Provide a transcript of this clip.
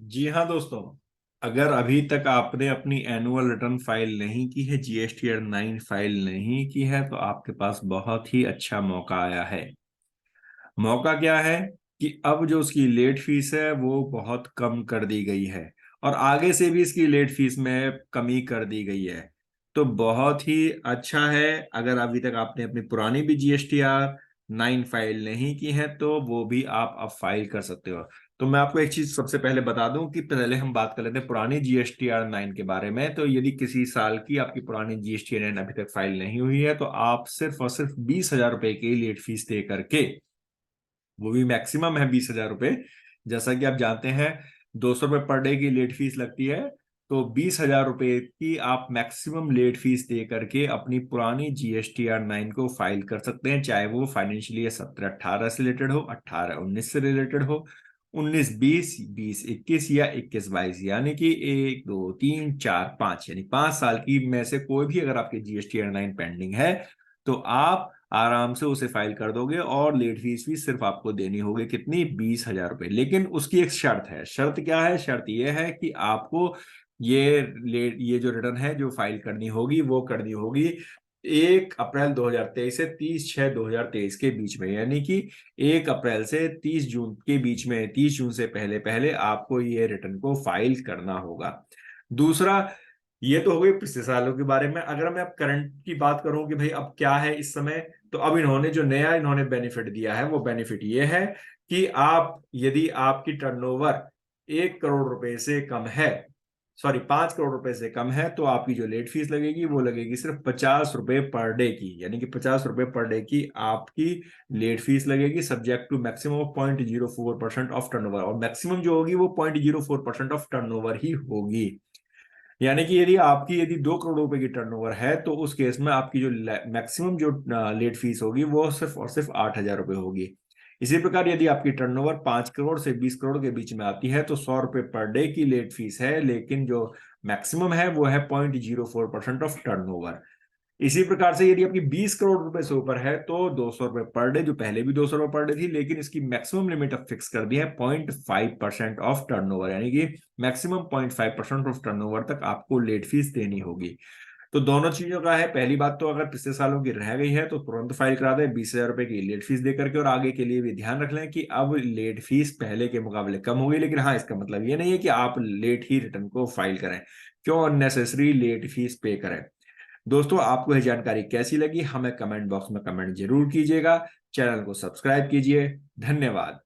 जी हाँ दोस्तों, अगर अभी तक आपने अपनी एनुअल रिटर्न फाइल नहीं की है, GSTR 9 फाइल नहीं की है, तो आपके पास बहुत ही अच्छा मौका आया है। मौका क्या है कि अब जो उसकी लेट फीस है वो बहुत कम कर दी गई है और आगे से भी इसकी लेट फीस में कमी कर दी गई है। तो बहुत ही अच्छा है। अगर अभी तक आपने अपनी पुरानी भी GSTR 9 फाइल नहीं की है तो वो भी आप अब फाइल कर सकते हो। तो मैं आपको एक चीज सबसे पहले बता दूं कि पहले हम बात कर लेते हैं पुरानी GSTR 9 के बारे में। तो यदि किसी साल की आपकी पुरानी GSTR 9 अभी तक फाइल नहीं हुई है तो आप सिर्फ और सिर्फ 20,000 रुपए की लेट फीस दे करके, वो भी मैक्सिमम है 20,000 रुपए। जैसा कि आप जानते हैं 200 रुपये पर डे की लेट फीस लगती है। तो 20,000 रुपए की आप मैक्सिमम लेट फीस दे करके अपनी पुरानी GSTR 9 को फाइल कर सकते हैं, चाहे वो फाइनेंशियल 17-18 से रिलेटेड हो, 18-19 से रिलेटेड हो, 19-20, 20-21 या 21-22, यानी कि 1 2 3 4 5, यानी 5 साल की में से कोई भी अगर आपकी GSTR 9 पेंडिंग है तो आप आराम से उसे फाइल कर दोगे और लेट फीस भी सिर्फ आपको देनी होगी कितनी, 20,000 रुपए। लेकिन उसकी एक शर्त है। शर्त क्या है? शर्त यह है कि आपको ये जो रिटर्न है जो फाइल करनी होगी वो करनी होगी 1 अप्रैल 2023 से 30/6/2023 के बीच में, यानी कि 1 अप्रैल से 30 जून के बीच में, 30 जून से पहले पहले आपको ये रिटर्न को फाइल करना होगा। दूसरा, ये तो हो गई पिछले सालों के बारे में। अगर मैं अब करंट की बात करूं कि भाई अब क्या है इस समय, तो अब इन्होंने जो नया इन्होंने बेनिफिट दिया है वो बेनिफिट ये है कि आप, यदि आपकी टर्नओवर 1 करोड़ रुपए से कम है, सॉरी 5 करोड़ रुपए से कम है, तो आपकी जो लेट फीस लगेगी वो लगेगी सिर्फ 50 रुपए पर डे की, यानी कि 50 रुपए पर डे की आपकी लेट फीस लगेगी, subject to maximum of 0.04% of turnover. और मैक्सिमम जो होगी वो 0.04% ऑफ टर्नओवर ही होगी। यानी कि यदि 2 करोड़ रुपए की टर्नओवर है तो उस केस में आपकी जो मैक्सिमम जो लेट फीस होगी वो सिर्फ और सिर्फ 8,000 रुपए होगी। इसी प्रकार यदि आपकी टर्नओवर 5 करोड़ से 20 करोड़ के बीच में आती है तो 100 रुपए पर डे की लेट फीस है, लेकिन जो मैक्सिमम है वो है 0.04% ऑफ टर्नओवर। इसी प्रकार से यदि आपकी 20 करोड़ रुपए से ऊपर है तो 200 रुपए पर डे, जो पहले भी 200 रुपए पर डे थी, लेकिन इसकी मैक्सिमम लिमिट अब फिक्स कर दी है 0.5% ऑफ टर्नओवर, यानी कि मैक्सिमम 0.5% ऑफ टर्नओवर तक आपको लेट फीस देनी होगी। तो दोनों चीजों का है। पहली बात तो अगर पिछले सालों की रह गई है तो तुरंत फाइल करा दें 20,000 रुपए की लेट फीस दे करके, और आगे के लिए भी ध्यान रख लें कि अब लेट फीस पहले के मुकाबले कम होगी। लेकिन हाँ, इसका मतलब ये नहीं है कि आप लेट ही रिटर्न को फाइल करें। क्यों अननेसेसरी लेट फीस पे करें? दोस्तों, आपको यह जानकारी कैसी लगी हमें कमेंट बॉक्स में कमेंट जरूर कीजिएगा। चैनल को सब्सक्राइब कीजिए। धन्यवाद।